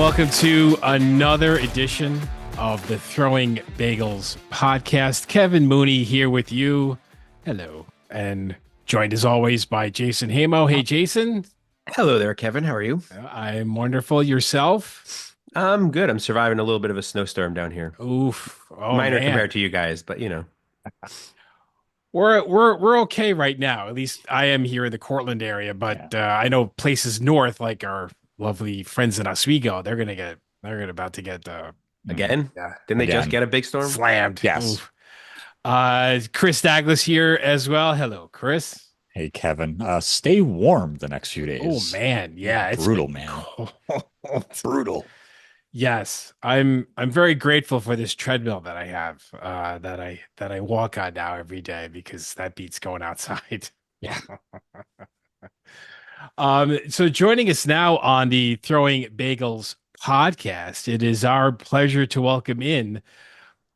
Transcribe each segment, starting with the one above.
welcome to another edition of the Throwing Bagels Podcast. Kevin Mooney here with you. Hello. And joined as always by Jason Hamo. Hey, Jason. Hello there, Kevin. How are you? I'm wonderful. Yourself? I'm good. I'm surviving a little bit of a snowstorm down here. Oof. Oh, Minor man. compared to you guys, but you know. We're okay right now. At least I am here in the Cortland area, but I know places north, like our lovely friends in Oswego, they're about to get Again? Didn't they just get a big storm? slammed. Yes. Oof. Chris Douglas here as well. Hello, Chris. Hey, Kevin. Stay warm the next few days. Oh man, yeah, it's brutal, been man. cold. Brutal. Yes, I'm very grateful for this treadmill that I have, that I walk on now every day because that beats going outside. Yeah. So joining us now on the Throwing Bagels podcast, it is our pleasure to welcome in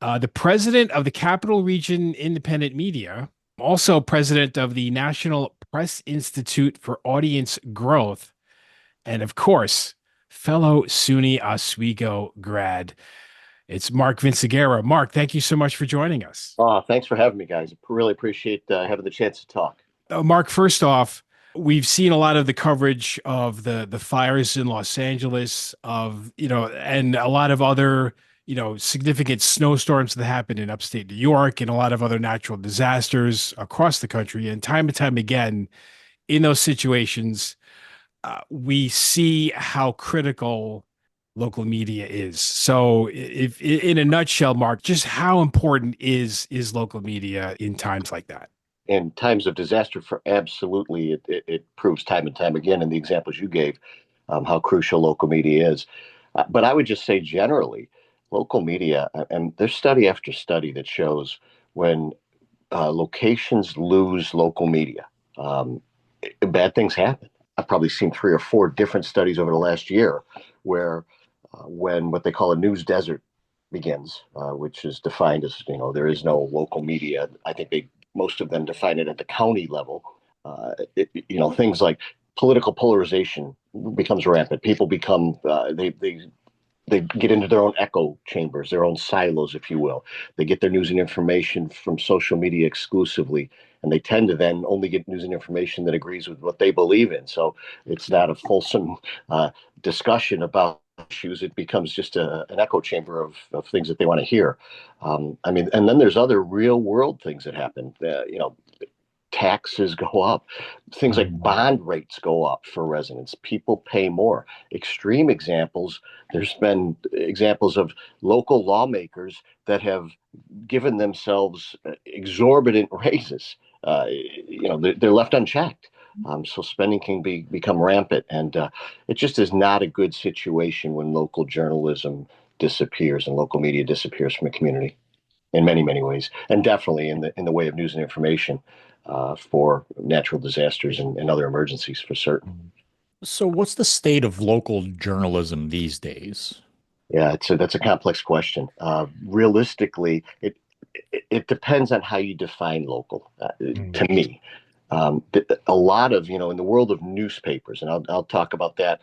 the president of the Capital Region Independent Media, also president of the National Press Institute for Audience Growth, and of course, fellow SUNY Oswego grad. It's Mark Vinciguerra. Mark, thank you so much for joining us. Thanks for having me, guys. Really appreciate having the chance to talk. Mark, first off, we've seen a lot of the coverage of the fires in Los Angeles, and a lot of other, significant snowstorms that happened in upstate New York and a lot of other natural disasters across the country. And time again, in those situations, we see how critical local media is. So if in a nutshell, Mark, just how important is local media in times like that? In times of disaster, absolutely, it proves time and time again in the examples you gave how crucial local media is. But I would just say generally, local media, and there's study after study that shows when locations lose local media, bad things happen. I've probably seen 3 or 4 different studies over the last year where when what they call a news desert begins, which is defined as, there is no local media. I think most of them define it at the county level. Things like political polarization becomes rampant. People become, they get into their own echo chambers, their own silos, if you will. They get their news and information from social media exclusively, and they tend to then only get news and information that agrees with what they believe in. So it's not a fulsome discussion about issues. It becomes just an echo chamber of things that they want to hear. And then there's other real world things that happen. Taxes go up, things like bond rates go up for residents. People pay more. Extreme examples, there's been examples of local lawmakers that have given themselves exorbitant raises. They're left unchecked. So spending can become rampant. And it just is not a good situation when local journalism disappears and local media disappears from a community in many, many ways. And definitely in the way of news and information. For natural disasters and other emergencies, for certain. So what's the state of local journalism these days? Yeah, that's a complex question. Realistically, it depends on how you define local. To me, a lot of, in the world of newspapers, and I'll talk about that.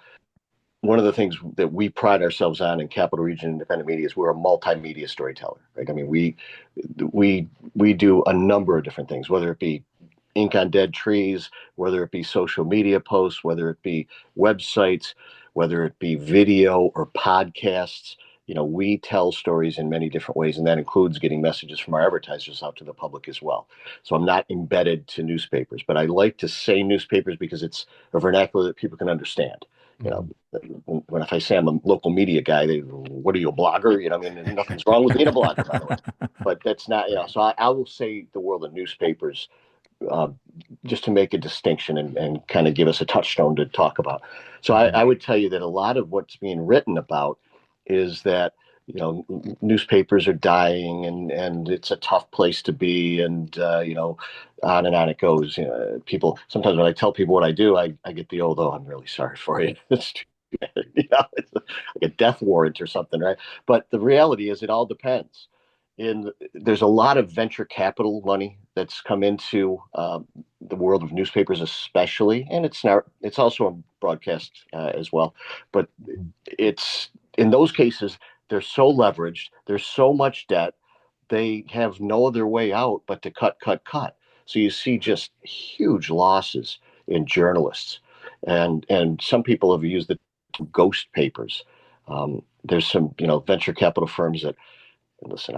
One of the things that we pride ourselves on in Capital Region Independent Media is we're a multimedia storyteller, right? I mean, we do a number of different things, whether it be ink on dead trees, whether it be social media posts, whether it be websites, whether it be video or podcasts. We tell stories in many different ways, and that includes getting messages from our advertisers out to the public as well. So I'm not embedded to newspapers, but I like to say newspapers because it's a vernacular that people can understand. If I say I'm a local media guy, what are you, a blogger? Nothing's wrong with being a blogger, by the way. But that's not, so I will say the world of newspapers just to make a distinction and kind of give us a touchstone to talk about. So I would tell you that a lot of what's being written about is that, newspapers are dying and it's a tough place to be, and, on and on it goes. People, sometimes when I tell people what I do, I get the old, "Oh, I'm really sorry for you." It's it's like a death warrant or something, right? But the reality is it all depends. There's a lot of venture capital money that's come into the world of newspapers, especially, and it's also a broadcast as well. But it's in those cases, they're so leveraged, there's so much debt, they have no other way out but to cut, cut, cut. So you see just huge losses in journalists, and some people have used the ghost papers. There's some venture capital firms that, listen,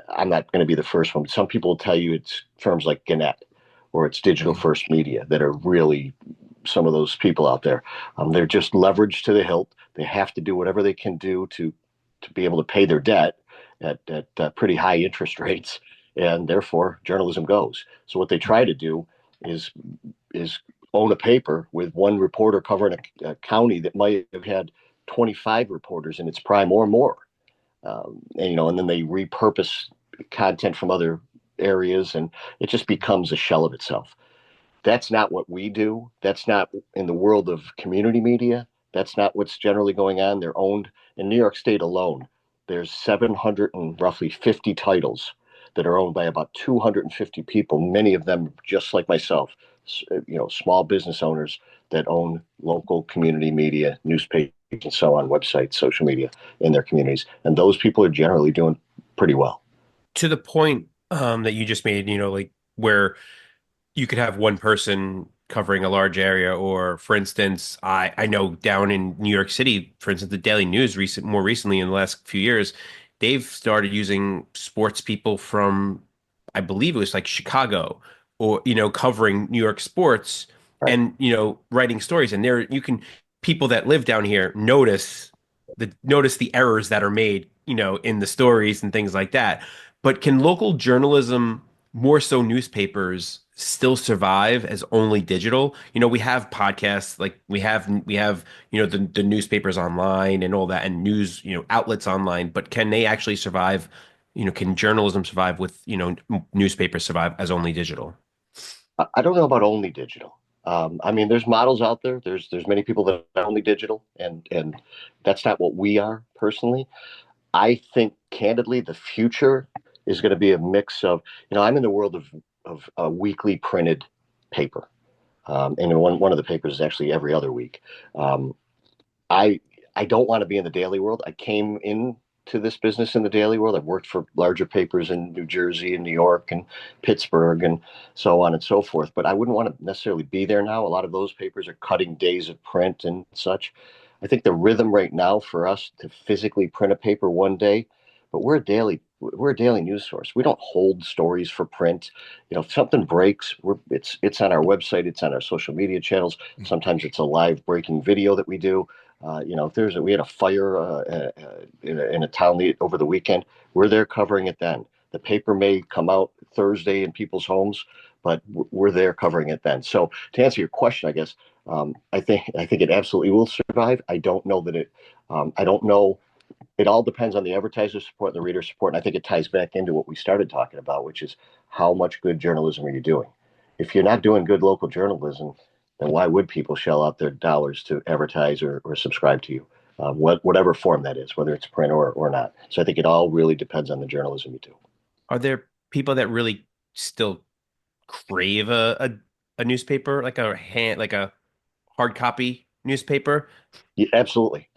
I'm not going to be the first one, but some people will tell you it's firms like Gannett or it's Digital First Media that are really some of those people out there. They're just leveraged to the hilt. They have to do whatever they can do to be able to pay their debt at pretty high interest rates, and therefore journalism goes. So what they try to do is own a paper with one reporter covering a county that might have had 25 reporters in its prime or more. And then they repurpose content from other areas, and it just becomes a shell of itself. That's not what we do. That's not in the world of community media. That's not what's generally going on. They're owned in New York State alone. There's 750 titles that are owned by about 250 people, many of them just like myself, small business owners that own local community media, newspapers, and so on, websites, social media in their communities. And those people are generally doing pretty well. To the point that you just made, like where you could have one person covering a large area, or for instance, I know down in New York City, for instance, the Daily News more recently in the last few years, they've started using sports people from, I believe it was like Chicago, or covering New York sports, Right. and writing stories. And people that live down here notice the errors that are made, in the stories and things like that. But can local journalism, more so newspapers, still survive as only digital? We have podcasts, like we have the newspapers online and all that, and news outlets online, but can they actually survive? Can journalism survive with newspapers survive as only digital? I don't know about only digital. There's models out there. There's many people that are only digital, and that's not what we are personally. I think, candidly, the future is going to be a mix of, I'm in the world of a weekly printed paper. And one of the papers is actually every other week. I don't want to be in the daily world. I came into this business in the daily world. I've worked for larger papers in New Jersey and New York and Pittsburgh and so on and so forth. But I wouldn't want to necessarily be there now. A lot of those papers are cutting days of print and such. I think the rhythm right now for us to physically print a paper one day, but we're a daily news source. We don't hold stories for print. If something breaks, it's on our website, it's on our social media channels. Sometimes it's a live breaking video that we do. If we had a fire in a town over the weekend, we're there covering it then. The paper may come out Thursday in people's homes, but we're there covering it then. So to answer your question, I guess, I think it absolutely will survive. I don't know that I don't know. It all depends on the advertiser support and the reader support. And I think it ties back into what we started talking about, which is how much good journalism are you doing? If you're not doing good local journalism, then why would people shell out their dollars to advertise or subscribe to you, whatever form that is, whether it's print or not? So I think it all really depends on the journalism you do. Are there people that really still crave a newspaper, like a hard copy newspaper? Yeah, absolutely.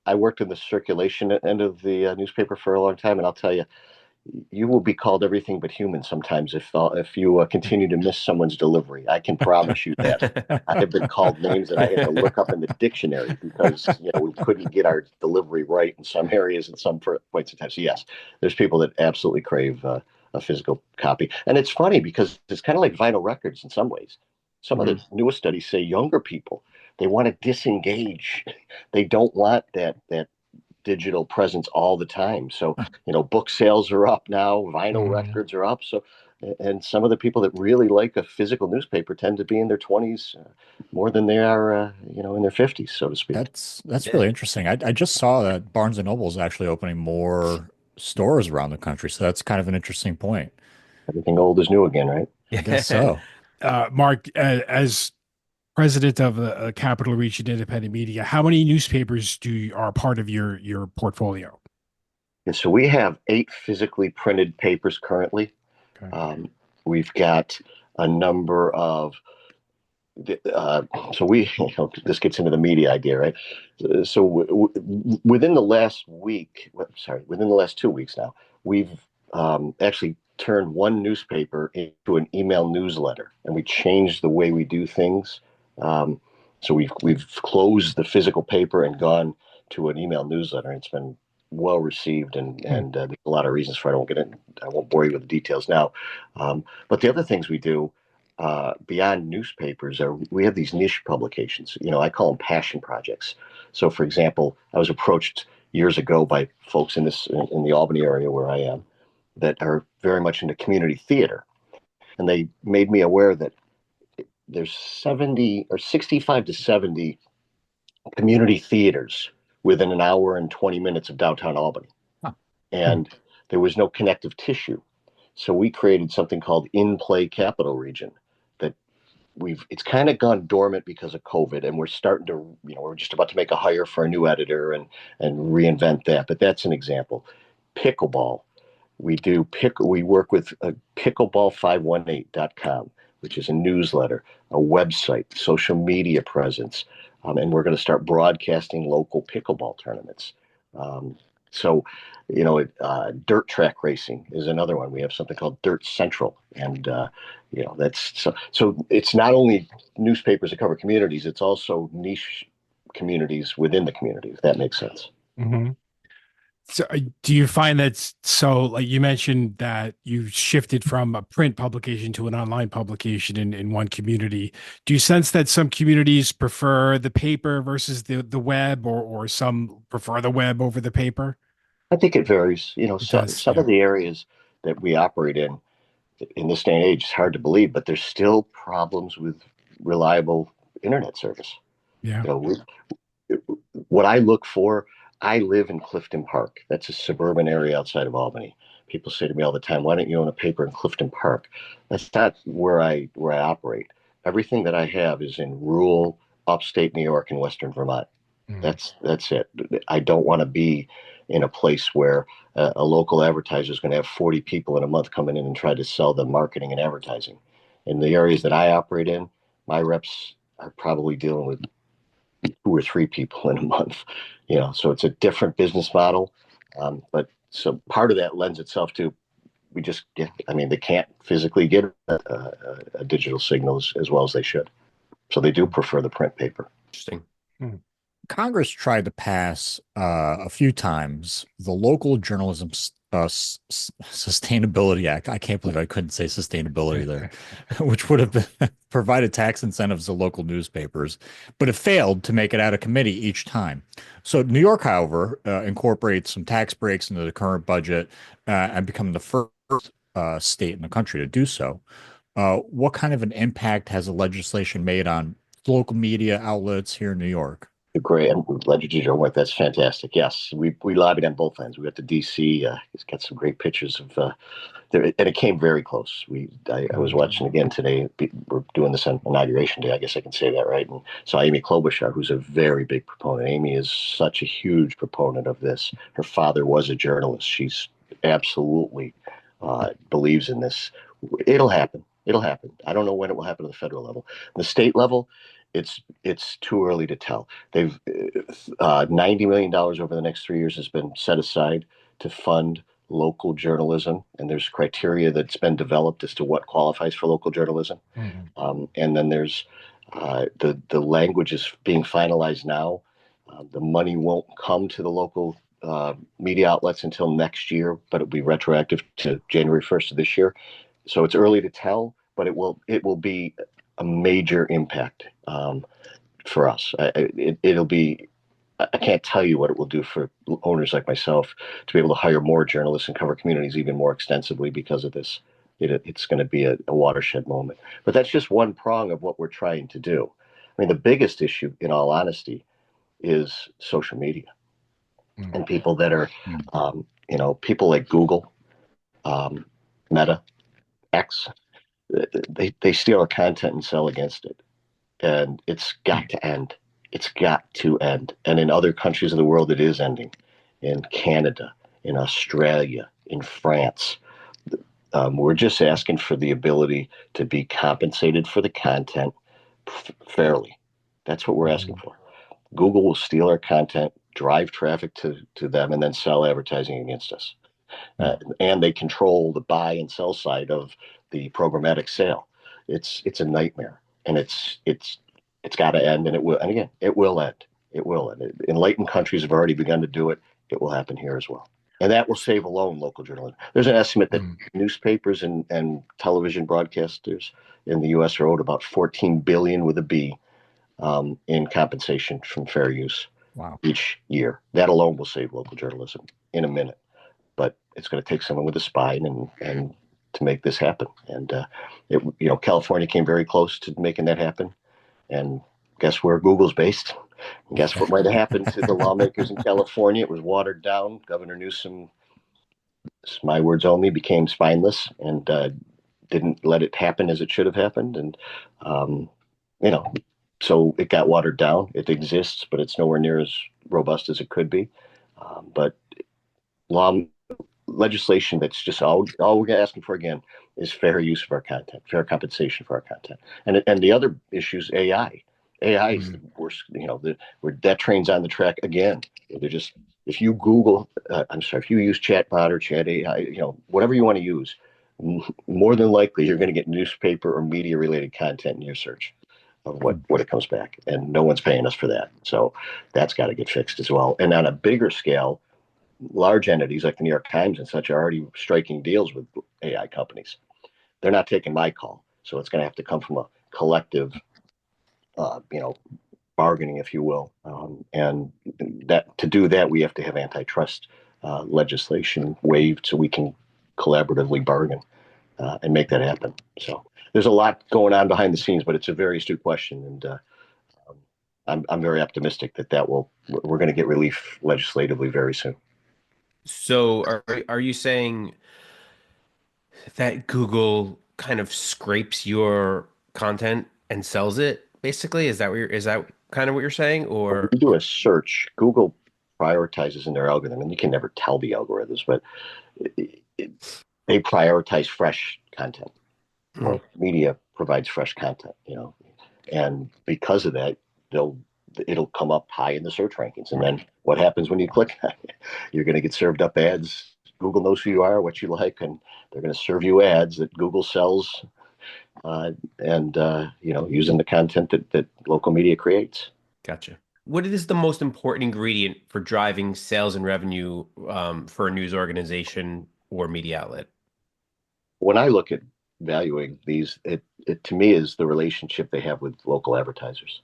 I worked in the circulation end of the newspaper for a long time, and I'll tell you, you will be called everything but human sometimes if you continue to miss someone's delivery. I can promise you that. I have been called names that I had to look up in the dictionary because we couldn't get our delivery right in some areas at some points in time. So yes, there's people that absolutely crave a physical copy, and it's funny because it's kind of like vinyl records in some ways. Some of the newest studies say younger people, they want to disengage. They don't want that digital presence all the time. So, book sales are up now, vinyl records are up. So, and some of the people that really like a physical newspaper tend to be in their 20s more than they are, in their 50s, so to speak. That's really interesting. I just saw that Barnes and Noble is actually opening more stores around the country. So that's kind of an interesting point. Everything old is new again, right? I guess so. Mark, as president of Capital Region Independent Media, how many newspapers are part of your portfolio? And so we have 8 physically printed papers currently. Okay. We've got a number of so we, this gets into the media idea, right? So within the last week, within the last 2 weeks now, we've actually turned one newspaper into an email newsletter, and we changed the way we do things. So we've closed the physical paper and gone to an email newsletter. It's been well received, and there's a lot of reasons for it. I won't bore you with the details now. But the other things we do beyond newspapers are we have these niche publications. I call them passion projects. So, for example, I was approached years ago by folks in the Albany area where I am that are very much into community theater, and they made me aware that there's 70 or 65 to 70 community theaters within an hour and 20 minutes of downtown Albany. Huh. And there was no connective tissue. So we created something called In Play Capital Region that it's kind of gone dormant because of COVID, and we're starting to, we're just about to make a hire for a new editor and reinvent that. But that's an example. Pickleball. We work with pickleball518.com, which is a newsletter, a website, social media presence, and we're going to start broadcasting local pickleball tournaments. Dirt track racing is another one. We have something called Dirt Central, and that's so. It's not only newspapers that cover communities; it's also niche communities within the community. If that makes sense. Mm-hmm. So do you find that, so like you mentioned that you shifted from a print publication to an online publication in one community. Do you sense that some communities prefer the paper versus the web, or some prefer the web over the paper? I think it varies. Some Yeah. of the areas that we operate in this day and age, it's hard to believe, but there's still problems with reliable internet service. Yeah. What I look for, I live in Clifton Park. That's a suburban area outside of Albany. People say to me all the time, "Why don't you own a paper in Clifton Park?" That's not where I operate. Everything that I have is in rural upstate New York and Western Vermont. Mm. That's it. I don't want to be in a place where a local advertiser is going to have 40 people in a month coming in and try to sell them marketing and advertising. In the areas that I operate in, my reps are probably dealing with 2 or 3 people in a month. So it's a different business model. But so part of that lends itself to they can't physically get a digital signal as well as they should. So they do prefer the print paper. Interesting. Congress tried to pass a few times the Local Journalism Sustainability Act. I can't believe I couldn't say sustainability there, which would have provided tax incentives to local newspapers, but it failed to make it out of committee each time. So New York, however, incorporates some tax breaks into the current budget and become the first state in the country to do so. What kind of an impact has the legislation made on local media outlets here in New York? Great. I'm glad you did your work. That's fantastic. Yes, we lobbied on both ends. We got to DC. He's got some great pictures of there, and it came very close. I was watching again today. We're doing this on Inauguration Day. I guess I can say that, right? And saw Amy Klobuchar, who's a very big proponent. Amy is such a huge proponent of this. Her father was a journalist. She's absolutely believes in this. It'll happen. It'll happen. I don't know when it will happen at the federal level. The state level, it's too early to tell. They've $90 million over the next 3 years has been set aside to fund local journalism, and there's criteria that's been developed as to what qualifies for local journalism. Mm-hmm. And then there's the language is being finalized now. The money won't come to the local media outlets until next year, but it'll be retroactive to January 1st of this year. So it's early to tell, but it will be a major impact for us. It'll be. I can't tell you what it will do for owners like myself to be able to hire more journalists and cover communities even more extensively because of this. It's going to be a watershed moment. But that's just one prong of what we're trying to do. I mean, the biggest issue, in all honesty, is social media and people that are, people like Google, Meta, X. They steal our content and sell against it, and it's got to end. It's got to end. And in other countries of the world, it is ending. In Canada, in Australia, in France. We're just asking for the ability to be compensated for the content, fairly. That's what we're asking for. Google will steal our content, drive traffic to them, and then sell advertising against us. And they control the buy and sell side of the programmatic sale. It's a nightmare, and it's got to end, and it will. And again, it will end. It will end. Enlightened countries have already begun to do it. It will happen here as well, and that will save alone local journalism. There's an estimate that newspapers and television broadcasters in the U.S. are owed about $14 billion with a B in compensation from fair use. Wow. Each year. That alone will save local journalism in a minute. But it's going to take someone with a spine and to make this happen. And California came very close to making that happen. And guess where Google's based? And guess what might have happened to the lawmakers in California? It was watered down. Governor Newsom, my words only, became spineless and didn't let it happen as it should have happened. And so it got watered down. It exists, but it's nowhere near as robust as it could be. But legislation that's just all we're asking for again is fair use of our content, fair compensation for our content, and the other issues. AI is the worst. That train's on the track again. They're just if you Google, if you use chatbot or chat AI, whatever you want to use, more than likely you're going to get newspaper or media related content in your search of what it comes back, and no one's paying us for that. So that's got to get fixed as well. And on a bigger scale, large entities like the New York Times and such are already striking deals with AI companies. They're not taking my call, so it's going to have to come from a collective, bargaining, if you will. And that to do that, we have to have antitrust legislation waived so we can collaboratively bargain and make that happen. So there's a lot going on behind the scenes, but it's a very astute question, and I'm very optimistic that we're going to get relief legislatively very soon. So are you saying that Google kind of scrapes your content and sells it, basically? Is that kind of what you're saying? Or when you do a search, Google prioritizes in their algorithm, and you can never tell the algorithms, but they prioritize fresh content. Or media provides fresh content, and because of that, it'll come up high in the search rankings. And then what happens when you click on it? You're going to get served up ads. Google knows who you are, what you like, and they're going to serve you ads that Google sells, using the content that local media creates. Gotcha. What is the most important ingredient for driving sales and revenue for a news organization or media outlet? When I look at valuing these, it to me is the relationship they have with local advertisers.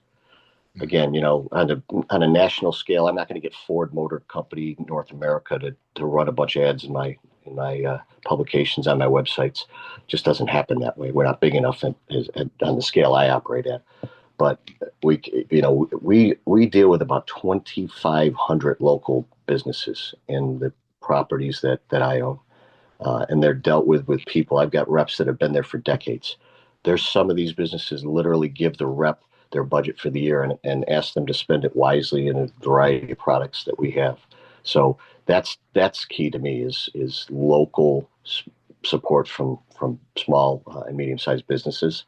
Again, on a national scale, I'm not going to get Ford Motor Company North America to run a bunch of ads in my publications on my websites. It just doesn't happen that way. We're not big enough on the scale I operate at. But we deal with about 2,500 local businesses in the properties that I own. And they're dealt with people. I've got reps that have been there for decades. There's some of these businesses literally give the rep their budget for the year and ask them to spend it wisely in a variety of products that we have. So that's key to me is local support from small and medium-sized businesses.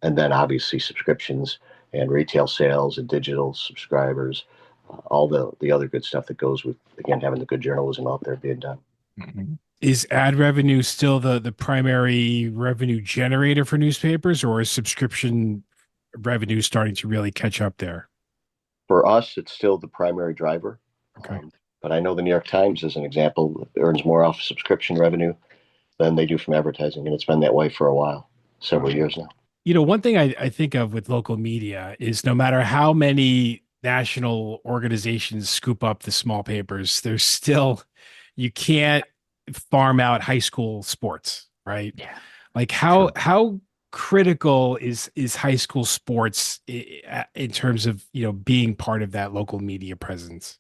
And then obviously subscriptions and retail sales and digital subscribers, all the other good stuff that goes with, again, having the good journalism out there being done. Mm-hmm. Is ad revenue still the primary revenue generator for newspapers, or is subscription revenue starting to really catch up there? For us, it's still the primary driver. Okay. But I know the New York Times, as an example, earns more off subscription revenue than they do from advertising. And it's been that way for a while, several years now. One thing I think of with local media is no matter how many national organizations scoop up the small papers, there's still, you can't farm out high school sports, right? Yeah. Like how critical is high school sports in terms of, being part of that local media presence?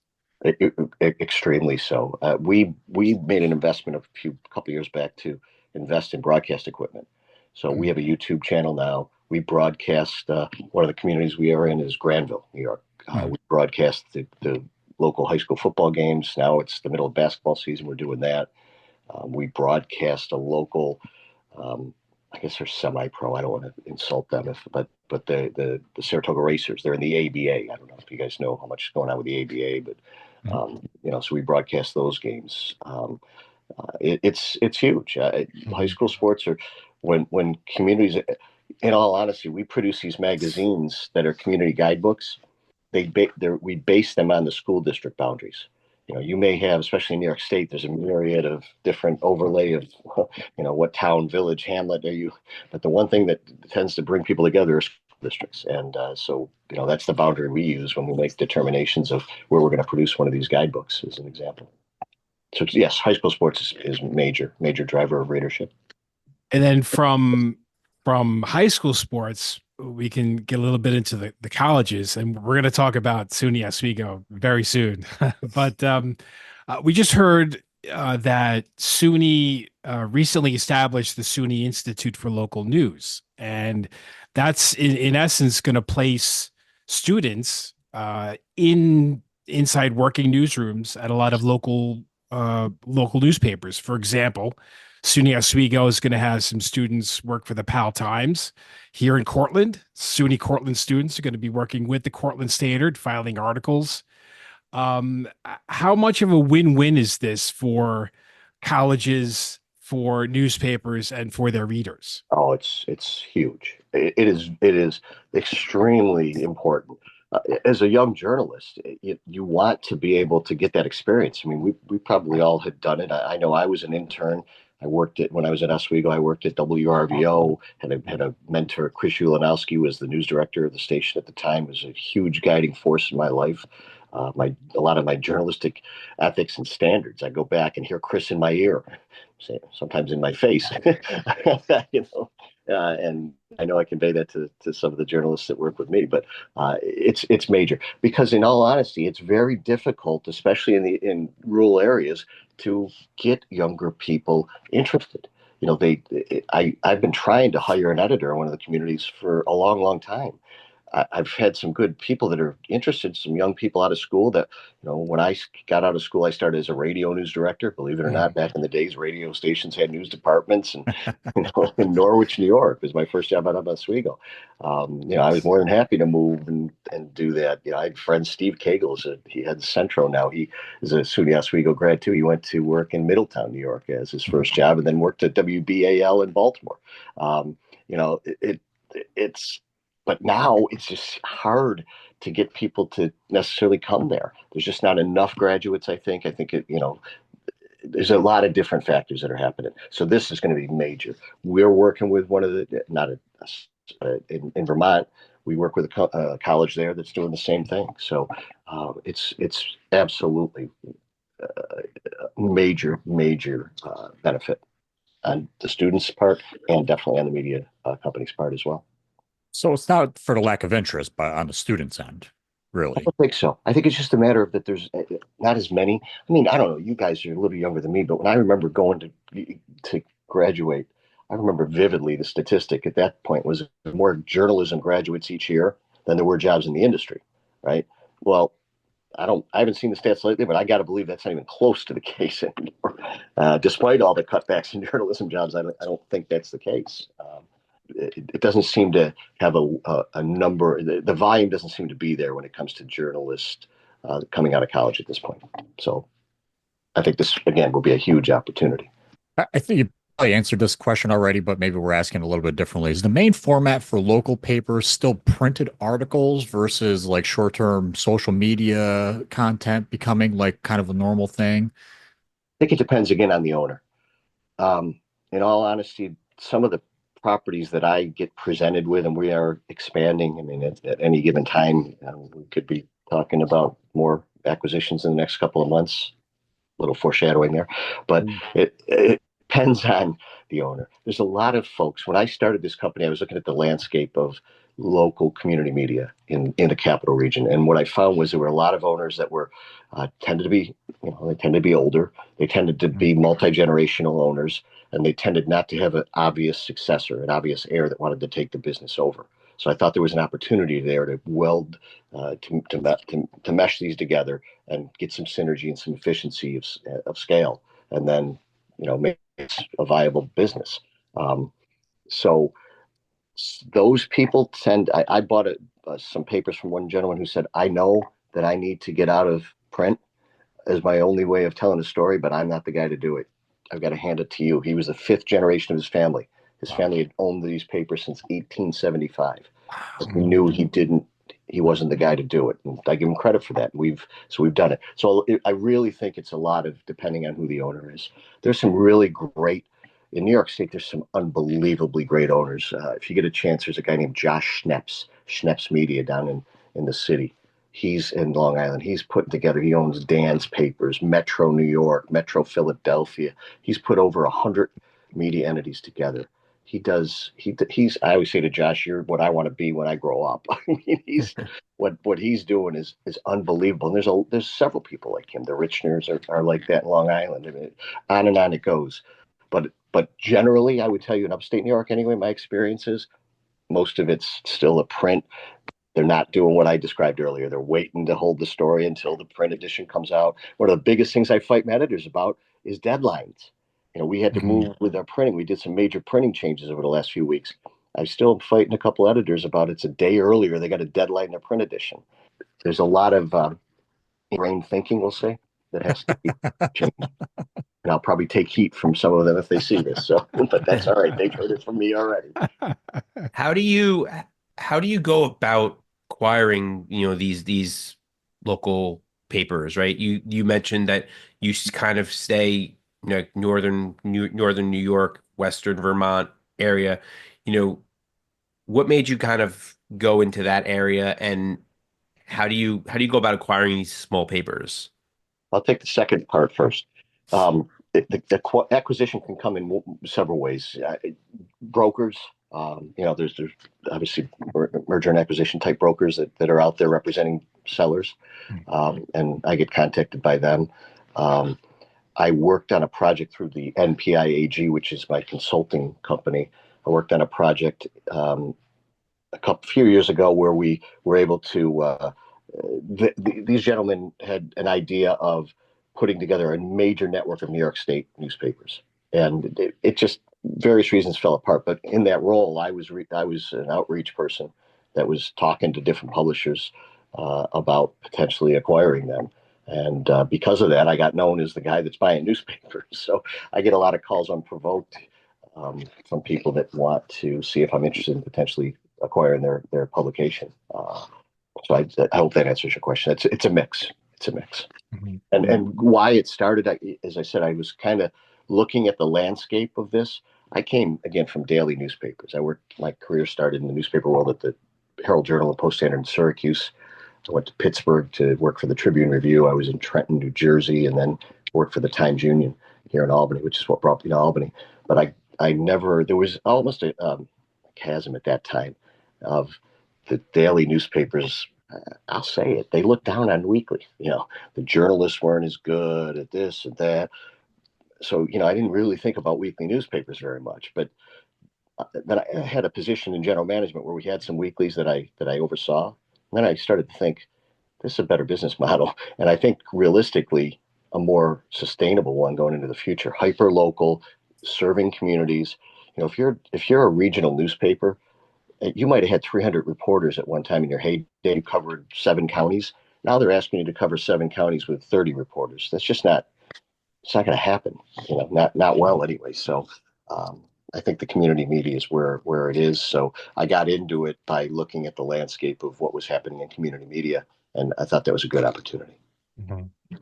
Extremely so. We made an investment a couple years back to invest in broadcast equipment. So we have a YouTube channel now. We broadcast, one of the communities we are in is Granville, New York. We broadcast the local high school football games. Now it's the middle of basketball season. We're doing that. We broadcast a local I guess they're semi-pro. I don't want to insult them, but the Saratoga Racers, they're in the ABA. I don't know if you guys know how much is going on with the ABA, but so we broadcast those games. It's huge. High school sports are when communities. In all honesty, we produce these magazines that are community guidebooks. We base them on the school district boundaries. You may have, especially in New York State, there's a myriad of different overlay of, what town, village, hamlet are you? But the one thing that tends to bring people together is school districts, and so that's the boundary we use when we make determinations of where we're going to produce one of these guidebooks, as an example. So yes, high school sports is major driver of readership. And then from high school sports, we can get a little bit into the colleges, and we're going to talk about SUNY Oswego very soon. But we just heard that SUNY recently established the SUNY Institute for Local News, and that's in essence going to place students inside working newsrooms at a lot of local newspapers. For example, SUNY Oswego is going to have some students work for the Pal Times here in Cortland. SUNY Cortland students are going to be working with the Cortland Standard, filing articles. How much of a win-win is this for colleges, for newspapers, and for their readers? Oh, it's huge. It is extremely important. As a young journalist, you want to be able to get that experience. I mean, we probably all had done it. I know I was an intern. When I was at Oswego, I worked at WRVO, had a mentor. Chris Ulanowski was the news director of the station at the time, was a huge guiding force in my life. A lot of my journalistic ethics and standards. I go back and hear Chris in my ear, sometimes in my face, and I know I convey that to some of the journalists that work with me. But it's major because, in all honesty, it's very difficult, especially in rural areas, to get younger people interested. I've been trying to hire an editor in one of the communities for a long, long time. I've had some good people that are interested, some young people out of school that, when I got out of school, I started as a radio news director. Believe it or not, back in the days, radio stations had news departments, and in Norwich, New York was my first job out of Oswego. I was more than happy to move and do that. I had friend Steve Cagle, he heads Centro now. He is a SUNY Oswego grad too. He went to work in Middletown, New York as his first job, and then worked at WBAL in Baltimore. But now it's just hard to get people to necessarily come there. There's just not enough graduates, I think. There's a lot of different factors that are happening. So this is going to be major. We're working with in Vermont, we work with a college there that's doing the same thing. So it's absolutely major benefit on the students' part and definitely on the media company's part as well. So it's not for the lack of interest, but on the students' end, really. I don't think so. I think it's just a matter of that there's not as many. I mean, I don't know. You guys are a little younger than me, but when I remember going to graduate, I remember vividly the statistic at that point was more journalism graduates each year than there were jobs in the industry, right? Well, I haven't seen the stats lately, but I got to believe that's not even close to the case anymore. Despite all the cutbacks in journalism jobs, I don't think that's the case. It doesn't seem to have a number. The volume doesn't seem to be there when it comes to journalists coming out of college at this point. So I think this, again, will be a huge opportunity. I think you probably answered this question already, but maybe we're asking a little bit differently. Is the main format for local papers still printed articles versus like short-term social media content becoming like kind of a normal thing? I think it depends again on the owner. In all honesty, some of the properties that I get presented with, and we are expanding. I mean, at any given time, we could be talking about more acquisitions in the next couple of months. A little foreshadowing there, but it depends on the owner. There's a lot of folks. When I started this company, I was looking at the landscape of local community media in the capital region, and what I found was there were a lot of owners that were tended to be, they tended to be older. They tended to be multi-generational owners, and they tended not to have an obvious successor, an obvious heir that wanted to take the business over. So I thought there was an opportunity there to weld, to mesh these together and get some synergy and some efficiency of scale, and then make it a viable business. So those people tend. I bought some papers from one gentleman who said, "I know that I need to get out of print as my only way of telling a story, but I'm not the guy to do it. I've got to hand it to you." He was the fifth generation of his family. His family had owned these papers since 1875. But he knew he wasn't the guy to do it. And I give him credit for that. We've done it. So I really think it's a lot of depending on who the owner is. There's some really great in New York State. There's some unbelievably great owners. If you get a chance, there's a guy named Josh Schneps Media down in the city. He's in Long Island. He's put together. He owns Dan's Papers, Metro New York, Metro Philadelphia. He's put over 100 media entities together. He's I always say to Josh, "You're what I want to be when I grow up." I mean, he's what he's doing is unbelievable. And there's several people like him. The Richners are like that in Long Island. I mean, on and on it goes. But generally, I would tell you in upstate New York anyway, my experience is most of it's still a print. They're not doing what I described earlier. They're waiting to hold the story until the print edition comes out. One of the biggest things I fight my editors about is deadlines. We had to move with our printing. We did some major printing changes over the last few weeks. I still am fighting a couple editors about it's a day earlier. They got a deadline in their print edition. There's a lot of brain thinking, we'll say, that has to be changed. And I'll probably take heat from some of them if they see this. So, but that's all right. They've heard it from me already. How do you go about acquiring, these local papers, right? You mentioned that you kind of stay, northern New York, Western Vermont area. What made you kind of go into that area, and how do you go about acquiring these small papers? I'll take the second part first. The acquisition can come in several ways. Brokers, there's obviously merger and acquisition type brokers that are out there representing sellers, and I get contacted by them. I worked on a project through the NPIAG, which is my consulting company. I worked on a project few years ago where we were able to. These gentlemen had an idea of putting together a major network of New York State newspapers, and it just various reasons fell apart. But in that role, I was an outreach person that was talking to different publishers about potentially acquiring them. And because of that, I got known as the guy that's buying newspapers. So I get a lot of calls unprovoked from people that want to see if I'm interested in potentially acquiring their publication. So I hope that answers your question. It's a mix. It's a mix. Mm-hmm. And why it started, as I said, I was kind of looking at the landscape of this. I came again from daily newspapers. My career started in the newspaper world at the Herald Journal and Post-Standard in Syracuse. I went to Pittsburgh to work for the Tribune Review. I was in Trenton, New Jersey, and then worked for the Times Union here in Albany, which is what brought me to Albany. But there was almost a chasm at that time of the daily newspapers. I'll say it. They looked down on weekly. The journalists weren't as good at this and that. So, I didn't really think about weekly newspapers very much. But then I had a position in general management where we had some weeklies that I oversaw. And then I started to think, this is a better business model. And I think realistically, a more sustainable one going into the future, hyper local, serving communities. If you're a regional newspaper, you might have had 300 reporters at one time in your heyday. You covered 7 counties. Now they're asking you to cover 7 counties with 30 reporters. That's just it's not going to happen. Not well anyway. So I think the community media is where it is. So I got into it by looking at the landscape of what was happening in community media, and I thought that was a good opportunity. Mm-hmm.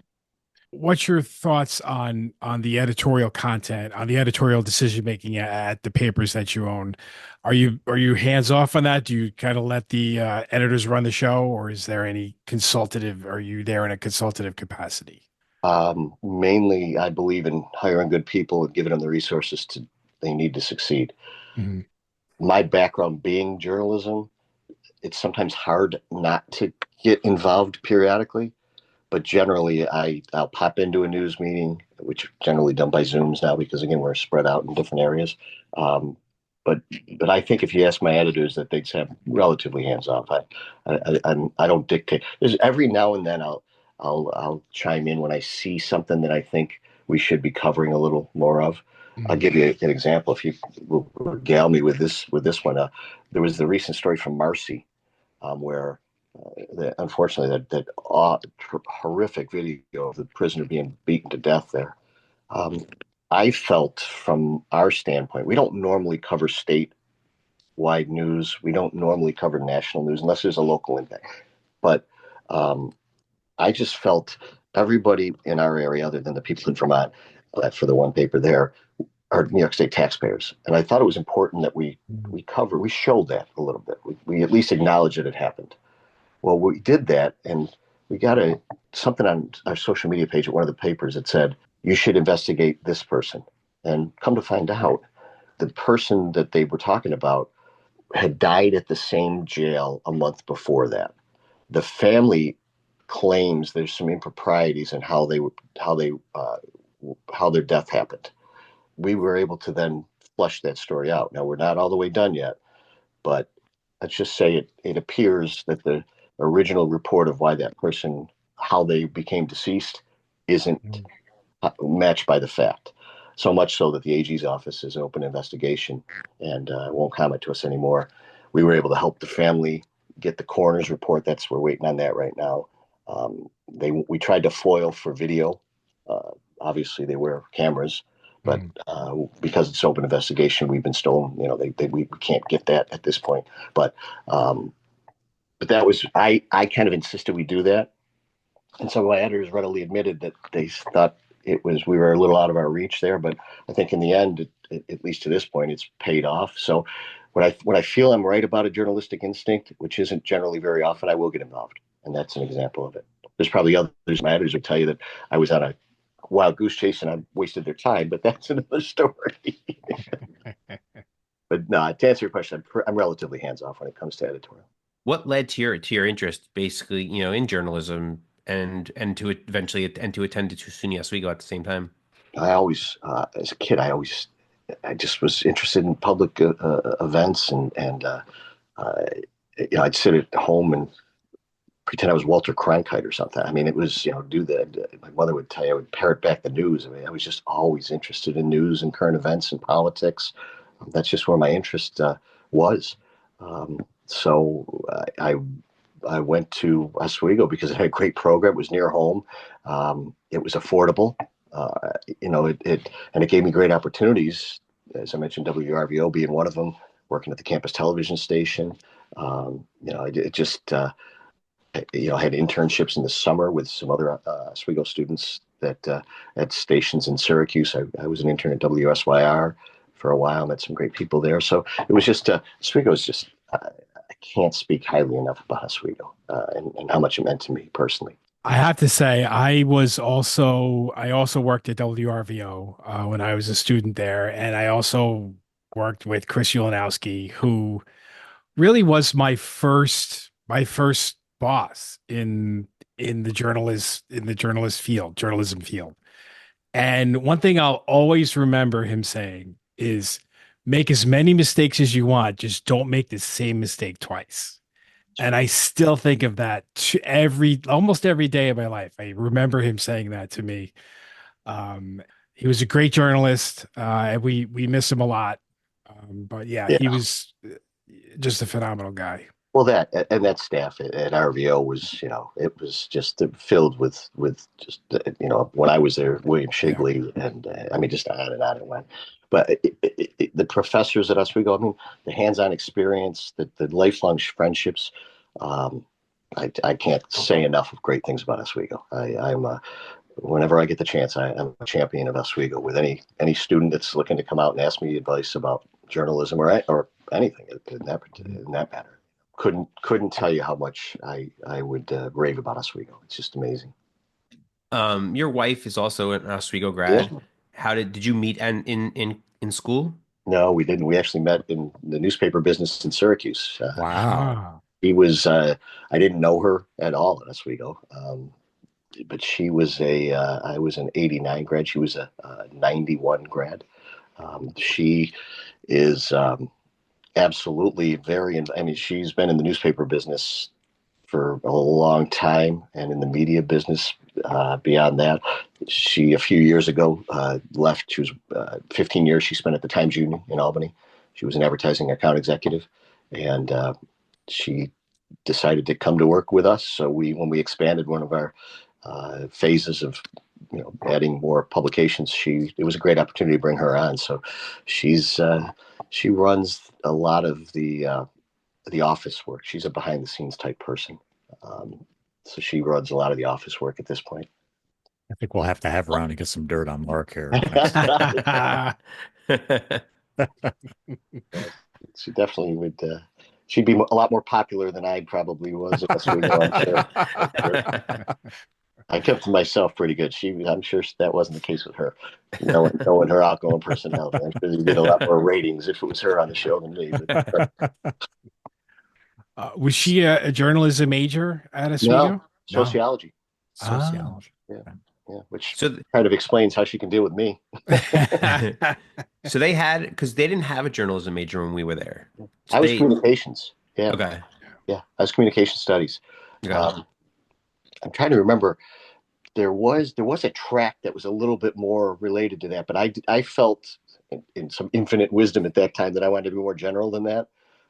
What's your thoughts on the editorial content, on the editorial decision making at the papers that you own? Are you hands off on that? Do you kind of let the editors run the show, or is there any consultative? Are you there in a consultative capacity? Mainly, I believe in hiring good people and giving them the resources they need to succeed. Mm-hmm. My background being journalism, it's sometimes hard not to get involved periodically. But generally, I'll pop into a news meeting, which are generally done by Zooms now because, again, we're spread out in different areas. But I think if you ask my editors, that they'd say I'm relatively hands off. I don't dictate. There's every now and then I'll chime in when I see something that I think we should be covering a little more of. I'll give you an example. If you will regale me with this one, there was the recent story from Marcy, where unfortunately horrific video of the prisoner being beaten to death there. Um, I felt from our standpoint, we don't normally cover statewide news. We don't normally cover national news unless there's a local impact. But I just felt everybody in our area, other than the people in Vermont, for the one paper there, are New York State taxpayers. And I thought it was important that we showed that a little bit. We at least acknowledged that it happened. Well, we did that, and we got something on our social media page at one of the papers that said, you should investigate this person. And come to find out, the person that they were talking about had died at the same jail a month before that. The family claims there's some improprieties in how their death happened. We were able to then flush that story out. Now, we're not all the way done yet, but let's just say it appears that the original report of why that person, how they became deceased, isn't matched by the fact. So much so that the AG's office is an open investigation and won't comment to us anymore. We were able to help the family get the coroner's report. We're waiting on that right now. We tried to foil for video. Obviously, they wear cameras, but because it's open investigation, we've been stolen. We can't get that at this point. But that was I kind of insisted we do that, and some of my editors readily admitted that they thought we were a little out of our reach there. But I think in the end, at least to this point, it's paid off. So when I feel I'm right about a journalistic instinct, which isn't generally very often, I will get involved, and that's an example of it. There's probably others matters who tell you that I was on a wild goose chase and I wasted their time, but that's another story. But no, to answer your question, I'm relatively hands off when it comes to editorial. What led to your interest, basically, in journalism and to eventually attend to SUNY Oswego at the same time? I always, as a kid, I just was interested in public events, and I'd sit at home and pretend I was Walter Cronkite or something. I mean, it was, do that. My mother would tell you, I would parrot back the news. I mean, I was just always interested in news and current events and politics. That's just where my interest was. So I went to Oswego because it had a great program. It was near home. It was affordable. It gave me great opportunities. As I mentioned, WRVO being one of them, working at the campus television station. I had internships in the summer with some other Oswego students at stations in Syracuse. I was an intern at WSYR for a while, met some great people there. So it was just, Oswego is just, I can't speak highly enough about Oswego and how much it meant to me personally. I have to say, I also worked at WRVO when I was a student there, and I also worked with Chris Ulanowski, who really was my first boss in the journalism field. And one thing I'll always remember him saying is, make as many mistakes as you want, just don't make the same mistake twice. And I still think of that almost every day of my life. I remember him saying that to me. He was a great journalist. We miss him a lot. But yeah, he was just a phenomenal guy. Well, that staff at RVO was, it was just filled with just, when I was there, William Shigley, and I mean, just on and on it went. But the professors at Oswego, I mean, the hands-on experience, the lifelong friendships, I can't say enough of great things about Oswego. Whenever I get the chance, I'm a champion of Oswego with any student that's looking to come out and ask me advice about journalism or anything in that matter. Couldn't tell you how much I would rave about Oswego. It's just amazing. Your wife is also an Oswego grad. Yeah. How did you meet in school? No, we didn't. We actually met in the newspaper business in Syracuse. Wow. He was. I didn't know her at all at Oswego, but she was I was an '89 grad. She was a '91 grad. She is. Absolutely I mean, she's been in the newspaper business for a long time and in the media business beyond that. She, a few years ago, left. She was 15 years she spent at the Times Union in Albany. She was an advertising account executive, and she decided to come to work with us. So when we expanded one of our phases of adding more publications, it was a great opportunity to bring her on. So she runs a lot of the office work. She's a behind the scenes type person. So she runs a lot of the office work at this point. I think we'll have to have her on to get some dirt on Mark here. She definitely would. She'd be a lot more popular than I probably was. I'm sure. I kept to myself pretty good. I'm sure that wasn't the case with her. Knowing her outgoing personality, I'm sure you'd get a lot more ratings if it was her on the show than me. Was she a journalism major at Oswego? No, sociology. Sociology. Yeah, which kind of explains how she can deal with me. So because they didn't have a journalism major when we were there. So I was communications. Yeah. Okay. Yeah, I was communication studies. Okay. I'm trying to remember. There was a track that was a little bit more related to that, but I felt in some infinite wisdom at that time that I wanted to be more general than that.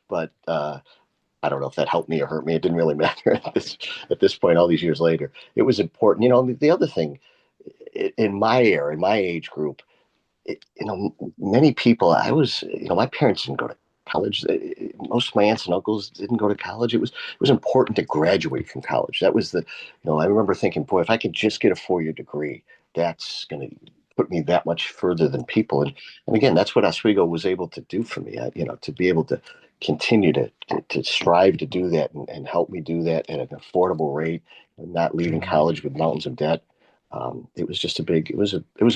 But I don't know if that helped me or hurt me. It didn't really matter at this point. All these years later, it was important. The other thing in my era, in my age group, many people. My parents didn't go to college. Most of my aunts and uncles didn't go to college. It was important to graduate from college. That was I remember thinking, boy, if I could just get a 4-year degree, that's going to put me that much further than people. And again, that's what Oswego was able to do for me. To be able to continue to strive to do that and help me do that at an affordable rate and not leaving college with mountains of debt. It was just a big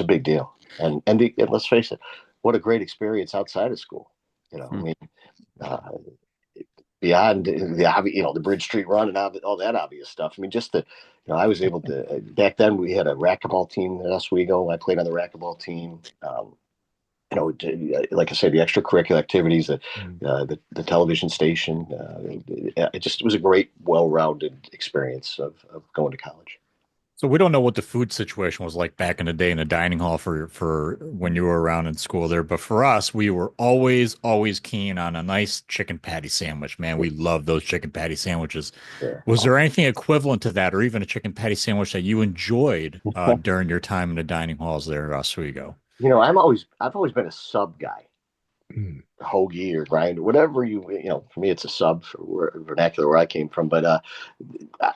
big deal. And let's face it, what a great experience outside of school. I mean, beyond the Bridge Street Run and all that obvious stuff. I mean, just I was able to, back then we had a racquetball team at Oswego. I played on the racquetball team. Like I said, the extracurricular activities, the television station. It was a great, well-rounded experience of going to college. So we don't know what the food situation was like back in the day in the dining hall for when you were around in school there. But for us, we were always keen on a nice chicken patty sandwich. Man, we love those chicken patty sandwiches. Yeah. Was there anything equivalent to that or even a chicken patty sandwich that you enjoyed during your time in the dining halls there at Oswego? I've always been a sub guy. Hoagie or grind, whatever for me it's a sub for vernacular where I came from. But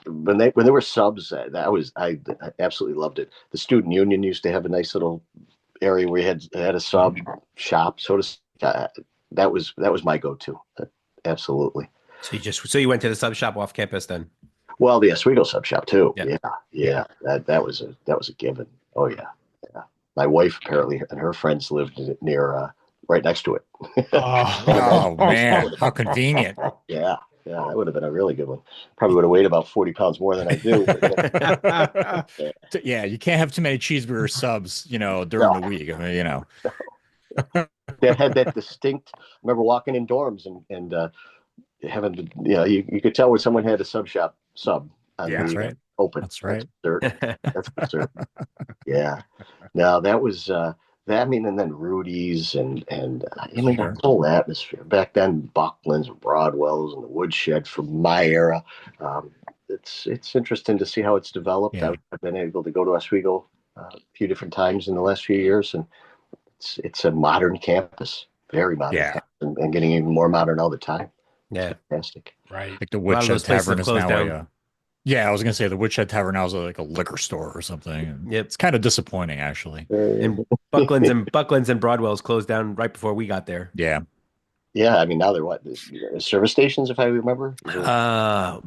when they were subs, I absolutely loved it. The student union used to have a nice little area where you had a sub shop, so to speak. That was my go-to. Absolutely. So you went to the sub shop off campus then? Well, the Oswego sub shop too. Yeah. That was a given. Oh yeah. My wife apparently and her friends lived near. Right next to it. Oh man, how convenient. Yeah, that would have been a really good one. Probably would have weighed about 40 pounds more than I do. Yeah, you can't have too many cheeseburger subs, during the week. I mean, That had that distinct. I remember walking in dorms and having to, you could tell when someone had a sub. That's right. Open. That's right. That's for certain. Yeah. No, that was. And then Rudy's and the whole atmosphere back then, Buckland's and Broadwell's and the Woodshed from my era. It's interesting to see how it's developed. Yeah. I've been able to go to Oswego a few different times in the last few years, and it's a modern campus, very modern, campus, and getting even more modern all the time. Yeah, it's fantastic. Right. Like the Woodshed Tavern is now I was gonna say the Woodshed Tavern now is like a liquor store or something. Yep. It's kind of disappointing actually. And Buckland's and Broadwell's closed down right before we got there. Yeah. Yeah, I mean now they're service stations, if I remember. I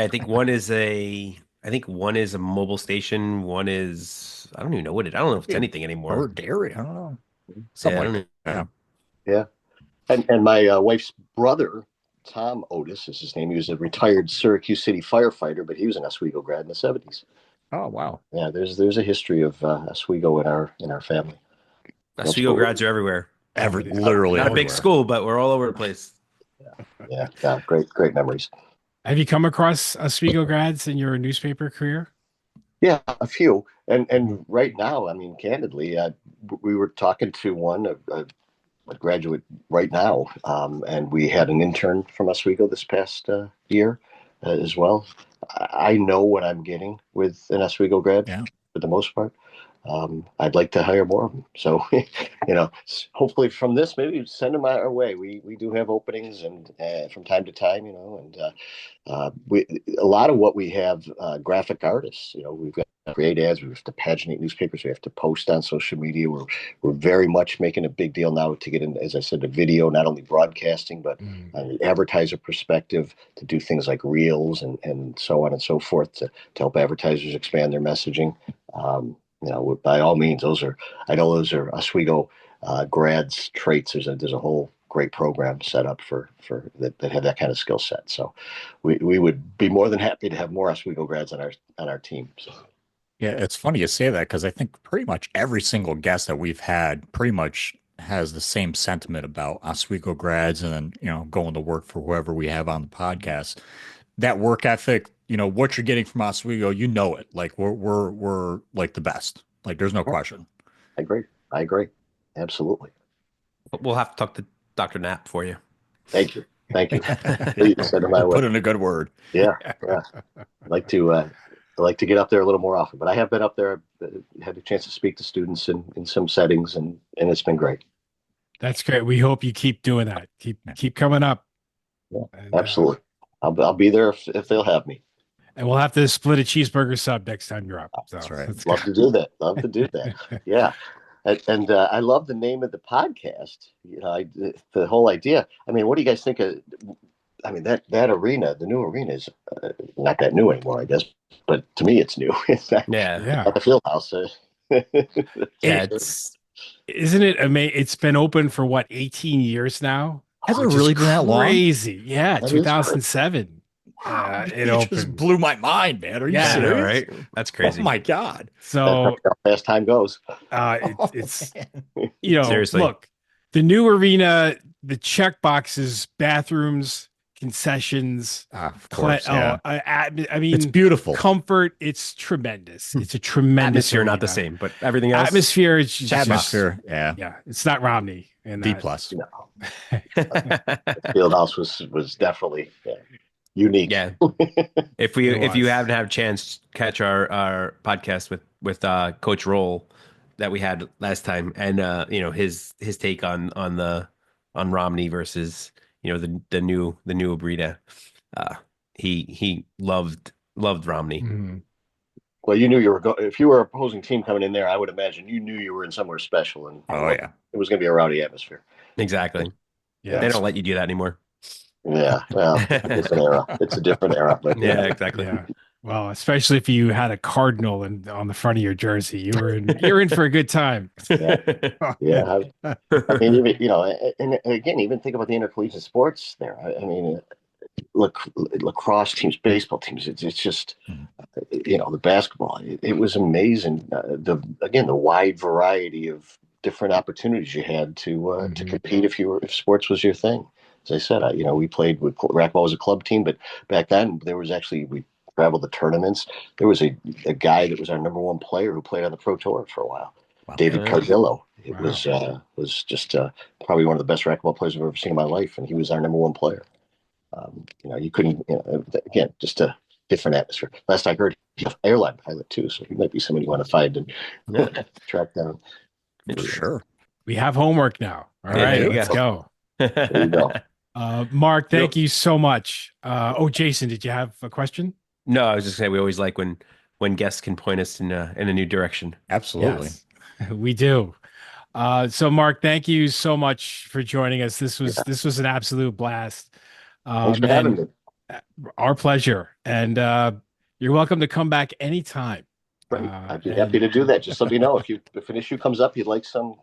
think one is a mobile station. One is I don't even know what it. I don't know if it's anything anymore. Or dairy. I don't know. Something Yeah. And my wife's brother, Tom Otis is his name. He was a retired Syracuse City firefighter, but he was an Oswego grad in the 70s. Oh wow! Yeah, there's a history of Oswego in our family. Oswego grads are everywhere. Literally, not a big school, but we're all over the place. Yeah, great memories. Have you come across Oswego grads in your newspaper career? Yeah, a few. And right now, I mean, candidly, we were talking to one, a graduate right now, and we had an intern from Oswego this past year as well. I know what I'm getting with an Oswego grad Yeah. for the most part. I'd like to hire more of them. So, hopefully from this, maybe send them our way. We do have openings, and from time to time, and we a lot of what we have graphic artists. We've got to create ads. We have to paginate newspapers. We have to post on social media. We're very much making a big deal now to get in, as I said, the video, not only broadcasting, but on the advertiser perspective, to do things like reels and so on and so forth to help advertisers expand their messaging. By all means, I know those are Oswego grads traits. There's a whole great program set up for that have that kind of skill set. So we would be more than happy to have more Oswego grads on our team. So. Yeah, it's funny you say that because I think pretty much every single guest that we've had pretty much has the same sentiment about Oswego grads and then, going to work for whoever we have on the podcast. That work ethic, what you're getting from Oswego, it. Like we're like the best. Like there's no question. I agree. Absolutely. We'll have to talk to Dr. Knapp for you. Thank you. Please send them my way. Put in a good word. Yeah. I'd like to get up there a little more often, but I have been up there, had a chance to speak to students in some settings, and it's been great. That's great. We hope you keep doing that. Keep coming up. Yeah, absolutely. I'll be there if they'll have me. And we'll have to split a cheeseburger sub next time you're up. So that's right. Love to do that. Yeah. And I love the name of the podcast. The whole idea. I mean, what do you guys think of? I mean, that arena, the new arena, is not that new anymore, I guess. But to me, it's new. It's not the field house. Isn't it amazing? It's been open for 18 years now. Hasn't it really been that long? Crazy. Yeah, 2007. It just blew my mind, man. Are you serious? Right? That's crazy. Oh my God. So how fast time goes. It's seriously. Look, the new arena, the check boxes, bathrooms, concessions, of course, I mean, it's beautiful. Comfort, it's tremendous. It's a tremendous atmosphere, arena. not the same, but everything else. Atmosphere is just atmosphere. Yeah. It's not Romney. D plus. Field house was definitely unique. Yeah. If you haven't had a chance, catch our podcast with Coach Roll that we had last time, and his take on Romney versus the new arena. He loved Romney. Mm-hmm. Well, you knew you were if you were an opposing team coming in there, I would imagine you knew you were in somewhere special, and it was going to be a rowdy atmosphere. Exactly. Yeah, they don't let you do that anymore. Yeah, well, it's a different era. But yeah, exactly. Yeah. Well, especially if you had a cardinal on the front of your jersey, you're in for a good time. Yeah. I mean, and again, even think about the intercollegiate sports there. I mean, lacrosse teams, baseball teams. It's just, the basketball. It was amazing. The wide variety of different opportunities you had to compete if sports was your thing. As I said, we played with racquetball was a club team, but back then we traveled the tournaments. There was a guy that was our number one player who played on the Pro Tour for a while, David Cardillo. It was just probably one of the best racquetball players I've ever seen in my life, and he was our number one player. You couldn't, again, just a different atmosphere. Last I heard, he's an airline pilot too, so he might be somebody you want to find and track down. Sure. We have homework now. All right, let's go. There you go. Mark, thank you so much. Jason, did you have a question? No, I was just saying we always like when guests can point us in a new direction. Absolutely. Yes, we do. So Mark, thank you so much for joining us. This was an absolute blast. Thanks for having me. Our pleasure. And you're welcome to come back anytime. Right. I'd be happy to do that. Just let me know if an issue comes up you'd like some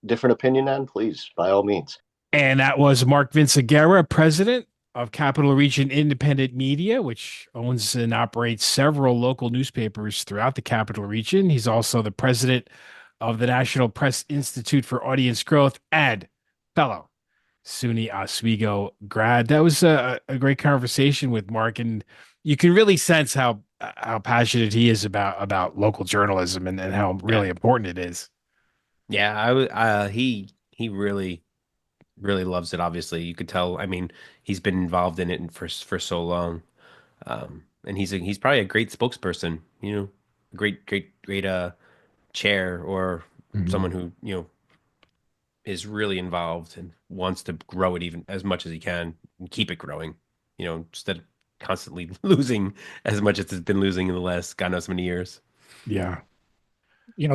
different opinion on, please, by all means. And that was Mark Vinciguerra, president of Capital Region Independent Media, which owns and operates several local newspapers throughout the Capital Region. He's also the president of the National Press Institute for Audience Growth and fellow SUNY Oswego grad. That was a great conversation with Mark, and you can really sense how passionate he is about local journalism and how Yeah. really important it is. Yeah, he really loves it, obviously. You could tell. I mean, he's been involved in it for so long. And he's probably a great spokesperson, great chair or Mhm. someone who, is really involved and wants to grow it even as much as he can and keep it growing, instead of constantly losing as much as it's been losing in the last God knows how many years. Yeah.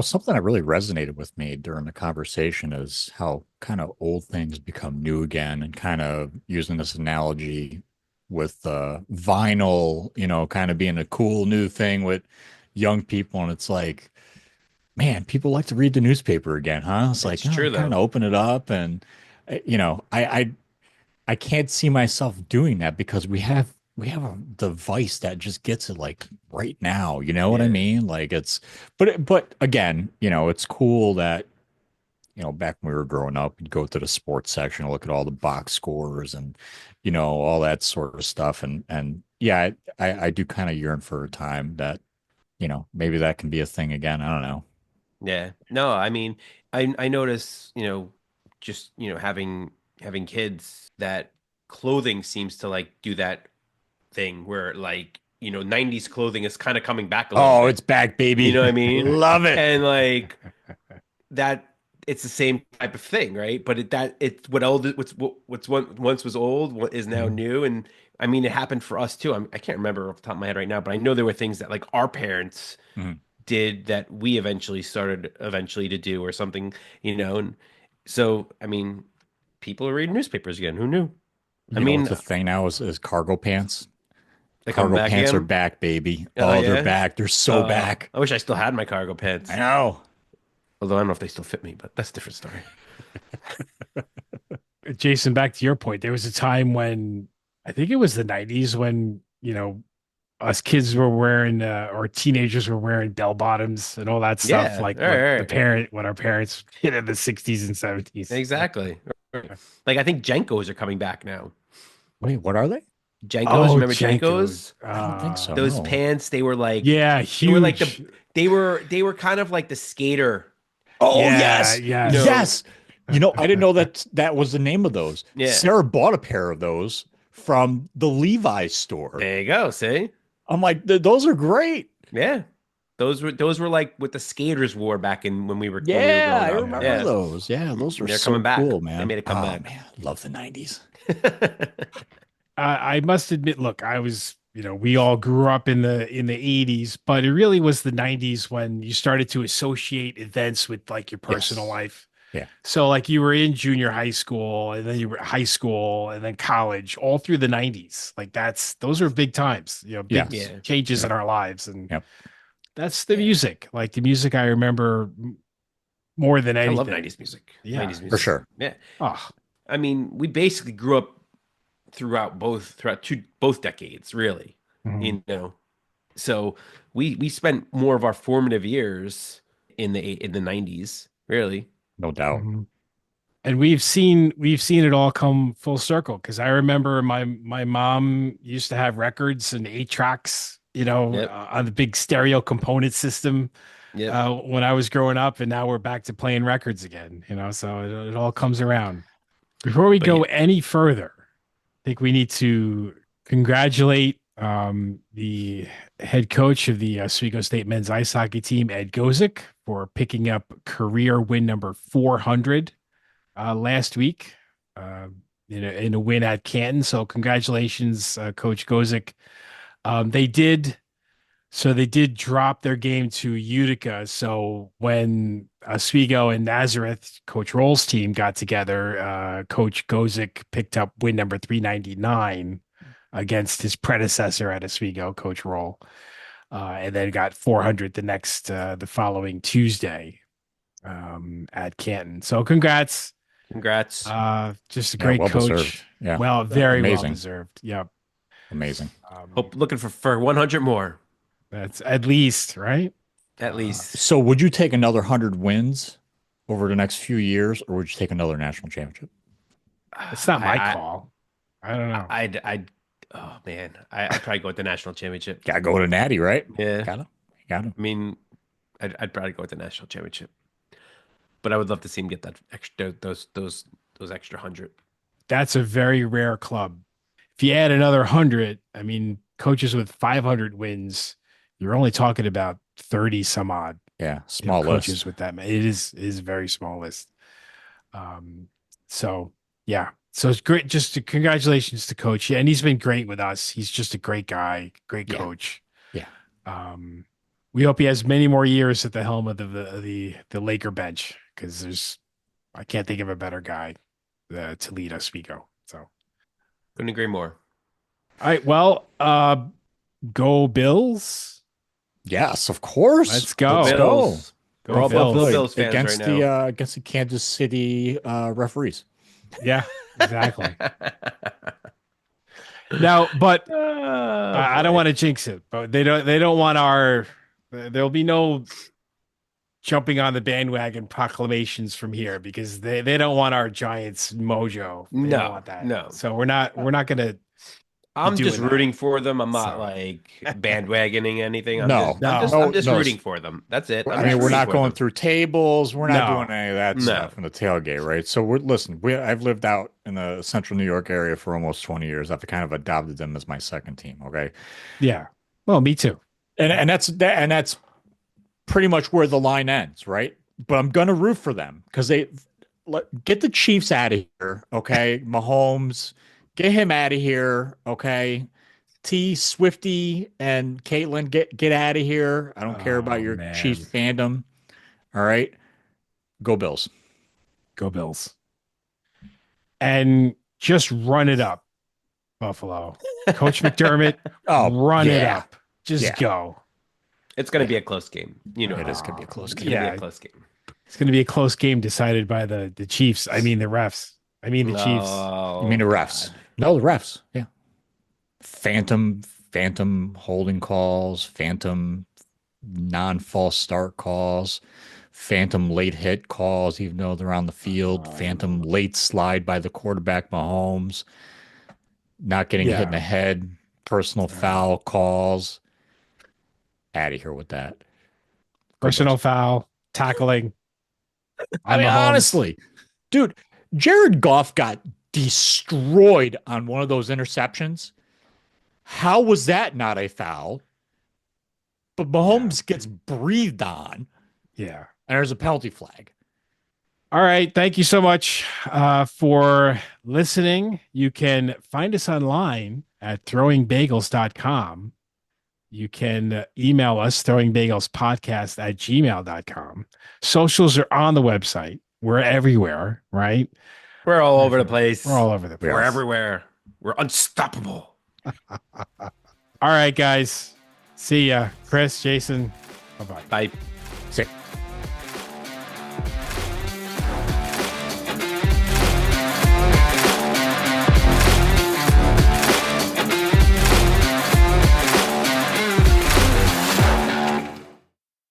Something that really resonated with me during the conversation is how kind of old things become new again, and kind of using this analogy with vinyl, kind of being a cool new thing with young people. And it's like, man, people like to read the newspaper again, huh? It's like, It's true kind though. of open it up. And, I can't see myself doing that because we have a device that just gets it like right now. You know what I Yeah. mean? Like but again, it's cool that back when we were growing up, we'd go to the sports section, look at all the box scores and all that sort of stuff. And yeah, I do kind of yearn for a time that maybe that can be a thing again. I don't know. Yeah. No, I mean, I notice, just, having kids that clothing seems to like do that thing where like, 90s clothing is kind of coming back a little Oh, bit. it's back, You know baby. what I mean? Love it. And like that it's the same type of thing, right? But it's what's once was old, what is now Mhm. new. And I mean, it happened for us too. I can't remember off the top of my head right now, but I know there were things that like our parents Mhm. did that we eventually to do or something, and so I mean, people are reading newspapers again. Who knew? I What's mean, the thing now is cargo pants. they come Cargo back pants are again. back, baby. Oh Oh, they're yeah. back. They're so back. I wish I still had my cargo I pants. know. Although I don't know if they still fit me, but that's a different story. Jason, back to your point, there was a time when I think it was the 90s when, us kids were wearing or teenagers were wearing bell bottoms and all that stuff, Yeah. like All right. All right. what our parents did in the 60s and 70s. Exactly. Like I think Jenkos are coming back now. Wait, what are they? Jenkos, Oh, remember Jenkos. Jenkos? I don't think so. Those No. pants, Yeah, they were like huge. they were kind of like the skater, Oh, Yeah, yes. you yes. know. Yes. I didn't know that was the name of those. Yeah. Sarah bought a pair of those from the Levi's store. There you go. See? I'm like, Those are great. Yeah. Those were like what the skaters wore back in when we were Yeah, growing I up. remember Yeah. Yeah. those. Yeah, those were They're coming so back. cool, They man. made a Oh comeback. man, love the 90s. I must admit, look, I was, we all grew up in the 80s, but it really was the 90s when you started to associate events with like your personal Yes. life. Yeah. So like you were in junior high school and then you were high school and then college all through the 90s. Like those are big times, big Yes. Yeah. changes Yep. in our lives. And Yep. that's the Yeah. music. Like the music I remember more than I love anything. 90s music. Yeah. 90s For music. sure. Yeah. Oh, I mean, we basically grew up throughout both decades, really. mhm, You know. So we spent more of our formative years in the 90s, really. No doubt. mhm. And we've seen it all come full circle because I remember my mom used to have records and 8 tracks, Yep. on the big stereo component system Yep. when I was growing up, and now we're back to playing records again, so it all comes around. Before we But yeah, go any further, I think we need to congratulate the head coach of the Oswego State men's ice hockey team, Ed Gozick, for picking up career win number 400 last week in a win at Canton. So congratulations, Coach Gozick. They did. So they did drop their game to Utica. So when Oswego and Nazareth, Coach Roll's team, got together, Coach Gozick picked up win number 399 against his predecessor at Oswego, Coach Roll, and then got 400 the following Tuesday at Canton. So congrats. congrats. Just a Yeah, great well deserved. coach. Yeah. Well, very well Amazing. deserved. Yep. Amazing. Hope looking for 100 more That's at least right. at least. So would you take another 100 wins over the next few years, or would you take another national championship? It's not my I- call. I don't know. I'd oh man, I'd probably go with the national championship. Gotta go to Natty, right? Yeah, Gotta. I mean, I'd probably go with the national championship. But I would love to see him get that extra those extra 100. That's a very rare club. If you add another 100, I mean, coaches with 500 wins, you're only talking about 30 some odd. Yeah, small coaches list. with that. It is a very small list. So yeah, so it's great. Just congratulations to Coach, and he's been great with us. He's just a great guy, great coach. Yeah. We hope he has many more years at the helm of the Laker bench, because I can't think of a better guy to lead Oswego. So Couldn't agree more. all right, well, go Bills. Yes, of course. Let's go. Let's go. Bills. Go We're all Bills. Buffalo Bills fans against right now. against the Kansas City referees. Yeah, exactly. Now, but I don't want to jinx it, but they don't want there'll be no jumping on the bandwagon proclamations from here, because they don't want our Giants mojo. They don't want that. No. So we're not gonna. I'm doing just that. rooting for them. I'm not So. like bandwagoning anything. I'm No. just No. rooting for them. That's it. I mean, we're not going through tables. We're not No. doing any of that No. stuff in the tailgate, right? So I've lived out in the central New York area for almost 20 years. I've kind of adopted them as my second team. Okay. Yeah. Well, me too. And that's pretty much where the line ends, right? But I'm going to root for them because get the Chiefs out of here. Okay. Mahomes, get him out of here. Okay. Swifty and Caitlin, get out of here. I don't care about your man. Chiefs fandom. All right. Go Bills. Go Bills. And just run it up, Buffalo. Coach McDermott, run it up. Just go. It's going to be a close game. You know, It is going to be a close It's game. going to be a close game. It's going to be a close game decided by the Chiefs. I mean, the refs. I mean, the Chiefs. You mean the refs? No, the refs. Yeah. Phantom holding calls, phantom non-false start calls, phantom late hit calls, even though they're on the field, phantom late slide by the quarterback Mahomes, not getting hit in the head, personal foul calls. Out of here with that. Personal foul, tackling. I mean, honestly, dude, Jared Goff got destroyed on one of those interceptions. How was that not a foul? But Mahomes gets breathed on. Yeah. And there's a penalty flag. All right. Thank you so much for listening. You can find us online at throwingbagels.com. You can email us, throwingbagelspodcast@gmail.com. Socials are on the website. We're everywhere, right? We're all over the place. We're all over the place. We're everywhere. We're unstoppable. All right, guys. See ya. Chris, Jason. Bye-bye. Bye.